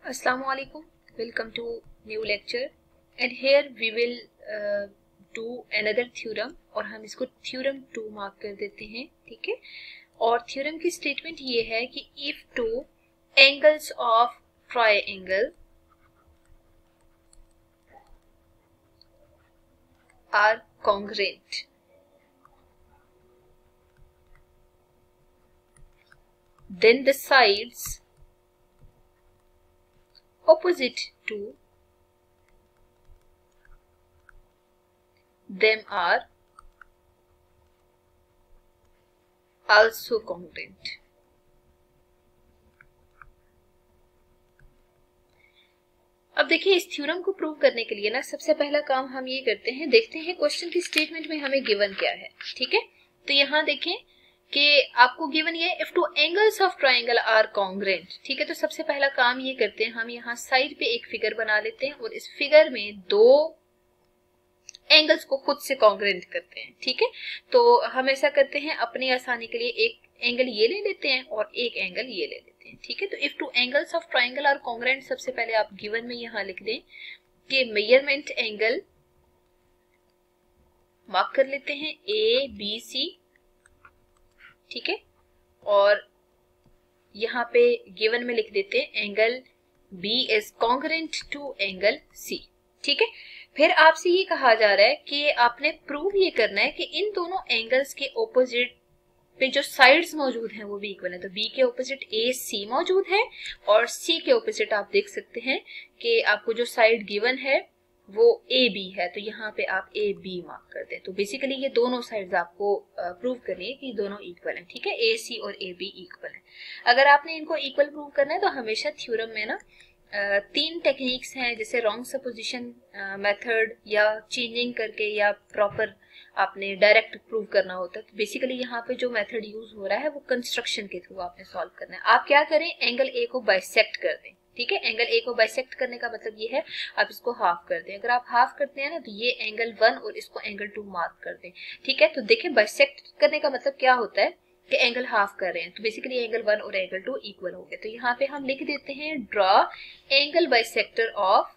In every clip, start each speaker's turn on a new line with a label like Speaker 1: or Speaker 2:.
Speaker 1: Assalamu alaikum. Welcome to new lecture and here we will do another theorem और हम इसको theorem 2 mark कर देते हैं, ठीक है। और theorem की statement ये है कि if two angles of triangle are congruent, then the sides opposite to them are also congruent. अब देखिए इस थ्योरम को प्रूव करने के लिए ना सबसे पहला काम हम ये करते हैं, देखते हैं क्वेश्चन की स्टेटमेंट में हमें गिवन क्या है, ठीक है। तो यहाँ देखें कि आपको गिवन ये if two angles of triangle are congruent, ठीक है। तो सबसे पहला काम ये करते हैं, हम यहाँ साइड पे एक फिगर बना लेते हैं और इस फिगर में दो एंगल्स को खुद से कॉन्ग्रेंट करते हैं, ठीक है। तो हम ऐसा करते हैं, अपनी आसानी के लिए एक एंगल ये ले लेते हैं और एक एंगल ये ले लेते हैं, ठीक है। तो if two angles of triangle are congruent, सबसे पहले आप गिवन में यहाँ लिख दें कि मेजरमेंट एंगल मार्क कर लेते हैं ए बी सी, ठीक है। और यहाँ पे गिवन में लिख देते हैं angle B is congruent to angle C, ठीक है। फिर आपसे ये कहा जा रहा है कि आपने प्रूव ये करना है कि इन दोनों एंगल्स के ऑपोजिट पे जो साइड्स मौजूद हैं वो भी इक्वल है। तो बी के ऑपोजिट ए सी मौजूद है और सी के ऑपोजिट आप देख सकते हैं कि आपको जो साइड गिवन है वो ए बी है, तो यहाँ पे आप ए बी मार्क कर दें। तो बेसिकली ये दोनों साइड्स आपको प्रूव करनी है कि दोनों इक्वल हैं, ठीक है। ए सी और ए बी इक्वल है। अगर आपने इनको इक्वल प्रूव करना है तो हमेशा थ्योरम में ना तीन टेक्निक्स हैं, जैसे रॉन्ग सपोजिशन मेथड या चेंजिंग करके या प्रॉपर आपने डायरेक्ट प्रूव करना होता है। तो बेसिकली यहाँ पे जो मेथड यूज हो रहा है वो कंस्ट्रक्शन के थ्रू आपने सॉल्व करना है। आप क्या करें, एंगल ए को बाइसेक्ट कर दें, ठीक है। एंगल ए को बाइसेक्ट करने का मतलब ये है आप इसको हाफ कर दें। अगर आप हाफ करते हैं ना तो ये एंगल 1 और इसको एंगल 2 मार्क कर दें, ठीक है। तो देखिए बाइसेक्ट करने का मतलब क्या होता है कि एंगल हाफ कर रहे हैं, तो बेसिकली एंगल 1 और एंगल 2 इक्वल हो गए। तो यहाँ पे हम लिख देते हैं ड्रॉ एंगल बाइसेक्टर ऑफ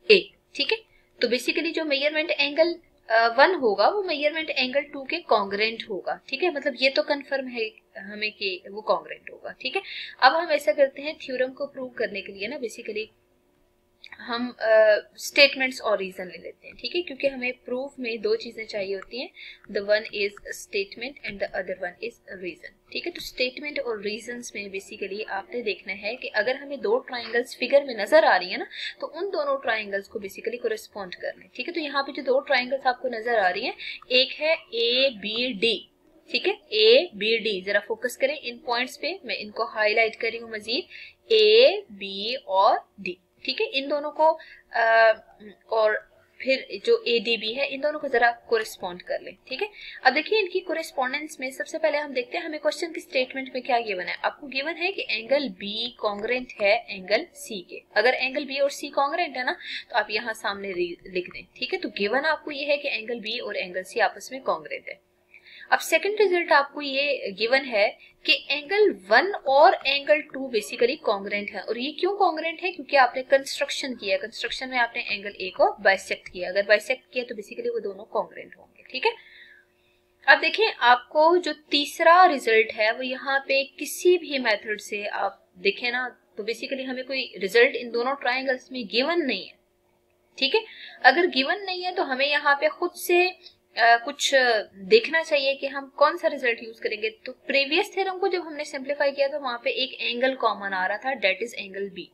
Speaker 1: ए, ठीक है। तो बेसिकली जो मेजरमेंट एंगल 1 होगा वो मेजरमेंट एंगल 2 के कॉन्ग्रेंट होगा, ठीक है। मतलब ये तो कंफर्म है हमें कि वो कॉन्ग्रेंट होगा, ठीक है। अब हम ऐसा करते हैं, थ्योरम को प्रूव करने के लिए ना बेसिकली हम स्टेटमेंट्स और रीजन ले लेते हैं, ठीक है। क्योंकि हमें प्रूफ में दो चीजें चाहिए होती हैं, the one is statement and the other one is reason, ठीक है। तो स्टेटमेंट और रीजंस में बेसिकली आपने देखना है कि अगर हमें दो ट्राइंगल्स फिगर में नजर आ रही है ना तो उन दोनों ट्राइंगल्स को बेसिकली कोरेस्पॉन्ड करना है, ठीक है। तो यहाँ पे जो दो ट्राइंगल्स आपको नजर आ रही है, एक है ए बी डी, ठीक है। ए बी डी, जरा फोकस करें इन पॉइंट्स पे, मैं इनको हाईलाइट कर रही हूँ मजीद, ए बी और डी, ठीक है। इन दोनों को और फिर जो ए डी बी है इन दोनों को जरा कोरेस्पॉन्ड कर लें, ठीक है। अब देखिए इनकी कोरेस्पॉन्डेंस में सबसे पहले हम देखते हैं हमें क्वेश्चन की स्टेटमेंट में क्या गिवन है। आपको गिवन है कि एंगल बी कॉन्ग्रेंट है एंगल सी के। अगर एंगल बी और सी कॉन्ग्रेंट है ना तो आप यहाँ सामने लिख दें, ठीक है। तो गिवन आपको ये है कि एंगल बी और एंगल सी आपस में कॉन्ग्रेंट है। अब सेकंड रिजल्ट आपको ये गिवन है कि एंगल 1 और एंगल 2 बेसिकली कॉन्ग्रेंट है। और ये क्यों कॉन्ग्रेंट है, क्योंकि आपने कंस्ट्रक्शन किया, कंस्ट्रक्शन में आपने एंगल ए को बाइसेक्ट किया। अगर बाइसेक्ट किया तो बेसिकली वो दोनों कॉन्ग्रेंट होंगे, ठीक है। अब देखिए आपको जो तीसरा रिजल्ट है वो यहाँ पे किसी भी मेथड से आप देखें ना तो बेसिकली हमें कोई रिजल्ट इन दोनों ट्राइंगल्स में गिवन नहीं है, ठीक है। अगर गिवन नहीं है तो हमें यहाँ पे खुद से कुछ देखना चाहिए कि हम कौन सा रिजल्ट यूज करेंगे। तो प्रीवियस थ्योरम को जब हमने सिंप्लीफाई किया तो वहां पे एक एंगल कॉमन आ रहा था, डेट इज एंगल बी।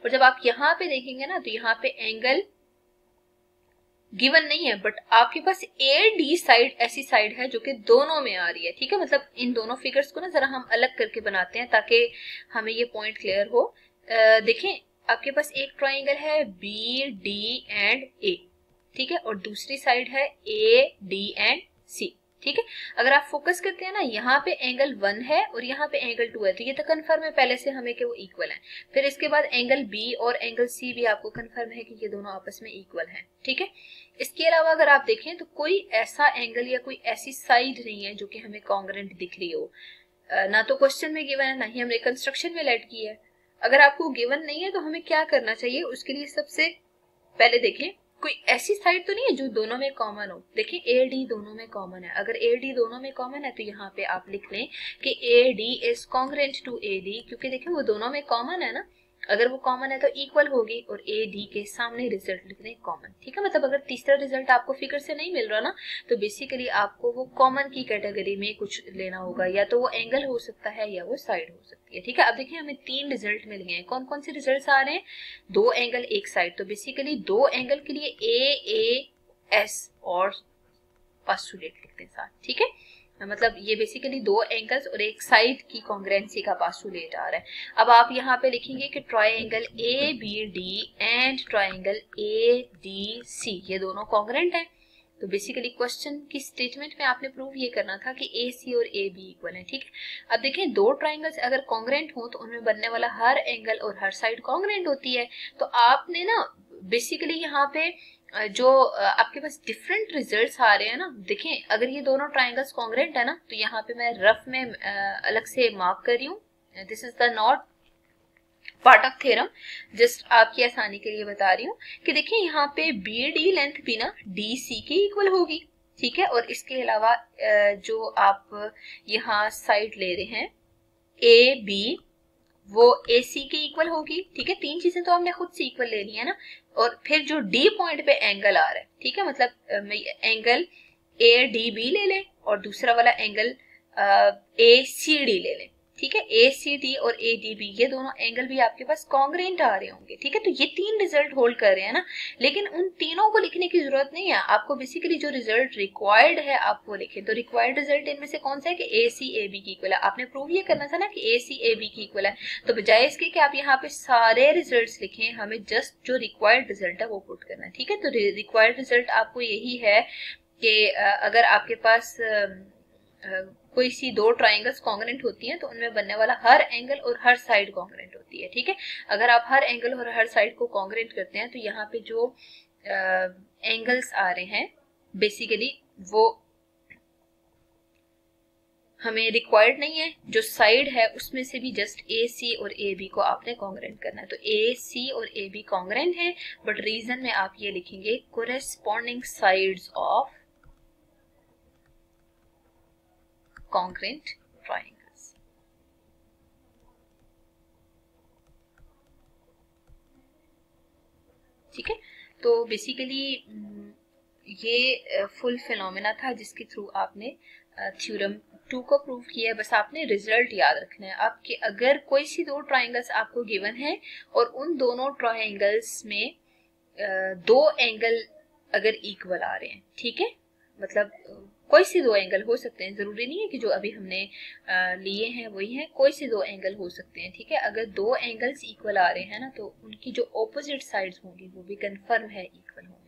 Speaker 1: और जब आप यहाँ पे देखेंगे ना तो यहाँ पे एंगल गिवन नहीं है, बट आपके पास ए डी साइड ऐसी साइड है जो कि दोनों में आ रही है, ठीक है। मतलब इन दोनों फिगर्स को ना जरा हम अलग करके बनाते हैं ताकि हमें ये पॉइंट क्लियर हो। देखें आपके पास एक ट्राइंगल है बी डी एंड ए, ठीक है, और दूसरी साइड है ए डी एंड सी, ठीक है। अगर आप फोकस करते हैं ना यहाँ पे एंगल 1 है और यहाँ पे एंगल 2 है, तो ये तो कंफर्म है पहले से हमें कि वो इक्वल है। फिर इसके बाद एंगल बी और एंगल सी भी आपको कंफर्म है कि ये दोनों आपस में इक्वल हैं, ठीक है। इसके अलावा अगर आप देखें तो कोई ऐसा एंगल या कोई ऐसी साइड नहीं है जो कि हमें कॉन्ग्रेंट दिख रही हो। ना तो क्वेश्चन में गिवन है, ना ही हमने कंस्ट्रक्शन में लेट की है। अगर आपको गिवन नहीं है तो हमें क्या करना चाहिए, उसके लिए सबसे पहले देखें कोई ऐसी साइड तो नहीं है जो दोनों में कॉमन हो। देखिए ए डी दोनों में कॉमन है, अगर ए डी दोनों में कॉमन है तो यहाँ पे आप लिख लें कि A D is congruent to A D, क्योंकि देखिए वो दोनों में कॉमन है ना, अगर वो कॉमन है तो इक्वल होगी, और ए डी के सामने रिजल्ट लिख दें कॉमन। ठीक है, मतलब अगर तीसरा रिजल्ट आपको फिगर से नहीं मिल रहा ना, तो बेसिकली आपको वो कॉमन की कैटेगरी में कुछ लेना होगा, या तो वो एंगल हो सकता है या वो साइड हो सकती है। ठीक है, अब देखिए हमें 3 रिजल्ट मिल गए हैं। कौन कौन से रिजल्ट आ रहे हैं, 2 एंगल 1 साइड, तो बेसिकली 2 एंगल के लिए ए एस और पास्टुलेट लिखते हैं साथ। ठीक है, मतलब ये बेसिकली 2 एंगल्स और 1 साइड की कॉन्ग्रेंसी का पास्टुलेट आ रहा है। अब आप यहाँ पे लिखेंगे कि triangle A B D and triangle A D C ये दोनों कॉन्ग्रेंट हैं। तो बेसिकली क्वेश्चन की स्टेटमेंट में आपने प्रूव ये करना था कि ए सी और ए बी इक्वल है। ठीक है, अब देखें 2 ट्रायंगल्स अगर कॉन्ग्रेंट हो तो उनमें बनने वाला हर एंगल और हर साइड कॉन्ग्रेंट होती है। तो आपने ना बेसिकली यहाँ पे जो आपके पास डिफरेंट रिजल्ट्स आ रहे हैं ना, देखें अगर ये दोनों ट्रायंगल्स कॉन्ग्रेंट है ना, तो यहाँ पे मैं रफ में अलग से मार्क कर रही हूँ, this is the not part of theorem, just आपकी आसानी के लिए बता रही हूँ कि देखिए यहाँ पे बी डी लेंथ भी ना डी सी के इक्वल होगी। ठीक है, और इसके अलावा जो आप यहाँ साइड ले रहे हैं ए बी वो ए सी के इक्वल होगी। ठीक है, 3 चीजें तो हमने खुद से इक्वल ले ली है ना, और फिर जो डी पॉइंट पे एंगल आ रहा है, ठीक है, मतलब एंगल ए डी बी ले लें और दूसरा वाला एंगल ए सी डी ले लें। ठीक है, ए सी डी और ए डी बी ये दोनों एंगल भी आपके पास कॉन्ग्रेंट आ रहे होंगे। ठीक है, तो ये 3 रिजल्ट होल्ड कर रहे हैं ना, लेकिन उन तीनों को लिखने की जरूरत नहीं है आपको, बेसिकली जो रिजल्ट रिक्वायर्ड है आप वो लिखें। तो रिक्वायर्ड रिजल्ट इनमें से कौन सा है कि ए सी ए बी की इक्वल है। आपने प्रूव ये करना था ना कि ए सी ए बी की इक्वल है, तो बजाय इसके कि आप यहाँ पे सारे रिजल्ट लिखें, हमें जस्ट जो रिक्वायर्ड रिजल्ट है वो पुट करना है। ठीक है, तो रिक्वायर्ड रिजल्ट आपको यही है कि अगर आपके पास कोई सी 2 ट्रायंगल्स कॉन्ग्रेंट होती हैं तो उनमें बनने वाला हर एंगल और हर साइड कॉन्ग्रेंट होती है। ठीक है, अगर आप हर एंगल और हर साइड को कॉन्ग्रेंट करते हैं तो यहाँ पे जो एंगल्स आ रहे हैं बेसिकली वो हमें रिक्वायर्ड नहीं है, जो साइड है उसमें से भी जस्ट ए सी और ए बी को आपने कॉन्ग्रेंट करना है। तो ए सी और ए बी कॉन्ग्रेंट है, बट रीजन में आप ये लिखेंगे corresponding sides of congruent triangles। ठीक है, तो बेसिकली ये फुल फिनोमेना था जिसके थ्रू आपने थ्योरम 2 को प्रूव किया है। बस आपने रिजल्ट याद रखना है आपके, अगर कोई सी 2 ट्रायंगल्स आपको गिवन है और उन दोनों ट्रायंगल्स में 2 एंगल अगर इक्वल आ रहे हैं, ठीक है, मतलब कोई से 2 एंगल हो सकते हैं, जरूरी नहीं है कि जो अभी हमने लिए हैं वही हैं, कोई से 2 एंगल हो सकते हैं। ठीक है, अगर 2 एंगल्स इक्वल आ रहे हैं ना तो उनकी जो ऑपोजिट साइड्स होंगी वो भी कंफर्म है इक्वल होंगी।